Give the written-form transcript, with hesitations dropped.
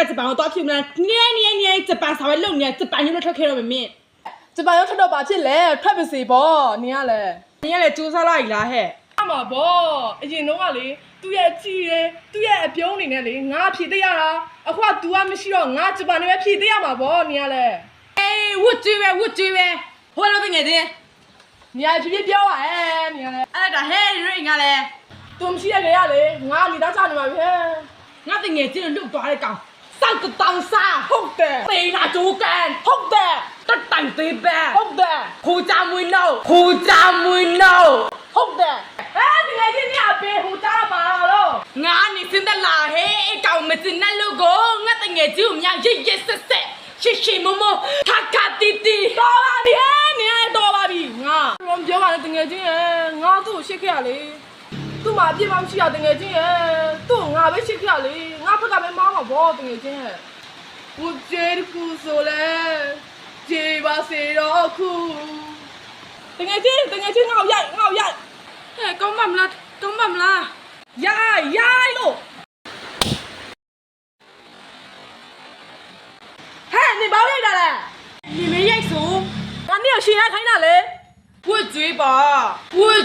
ဂျပန်ကိုတော့ဖြစ်မလားနည်းဂျပန်စာပဲလုပ်နေဂျပန်ရုံးထွက်ခဲ့တော့မင်းဂျပန်ရောက်ထွက်တော့ပါဖြစ်လဲထွက်ပါစေပေါ့နင်ကလည်းစူးစမ်းလိုက်လားဟဲ့အမှာပေါ့အရင်တော့ကလေသူ့ရဲ့ကြည်တယ်သူ့ရဲ့အပြုံးနေနဲ့လေငါဖြည့်တရတာအခုက तू ကမရှိတော့ငါဂျပန်နဲ့ပဲဖြည့်တရမှာပေါ့နင်ကလည်းအေးဝတ်ကျွေးပဲဟိုလိုတငယ်ချင်းနင်ကဖြည်းဖြည်းပြောပါဟဲ့နင်ကလည်းအဲ့ဒါဟဲ့ရိငါလည်း तू မရှိတဲ့လေရလေငါလီသားချနေမှာပဲငါတငယ်ချင်းလွတ်သွားတဲ့ကောင်စောက်ကတောင်စားဟုတ်တယ်သေနာဂျိုးကန်ဟုတ်တယ်တတိုင်သေးပဲဟုတ်တယ်ခိုးကြမွေးနောက်ဟုတ်တယ်ဒီလေချင်းညအပေးဟိုကြားပါတော့ငါနေစင်တက်လာဟဲ့အကောင်မစင်နဲ့လို့ကိုငါတငယ်ချင်းကိုများရစ်ဆက်ရှိမမခတီတီတော်ပါပြီနင်ကတော်ပါပြီငါဘာပြောပါလဲတငယ်ချင်းရဲ့ငါသူ့ကိုရှစ်ခဲ့ရလေသူ့မှာအပြစ်မရှိရတငယ်ချင်းရဲ့သူ့ငါပဲရှစ်ခဲ့ရလေငါဘက်ကပဲမောင်းမှာပေါ့တငယ်ချင်းရဲ့ဘူးကျဲကူဆိုလဲဂျေပါစေတော့ခုတငယ်ချင်းငါ့ရိုက်ဟဲ့ကောင်းပါမလားရိုက်လို့ဟဲ့နေဘာလို့ရိုက်တာလဲ你没认输，ငါနေ့ကိုရှင်ရခိုင်းတာလေ我嘴巴，我。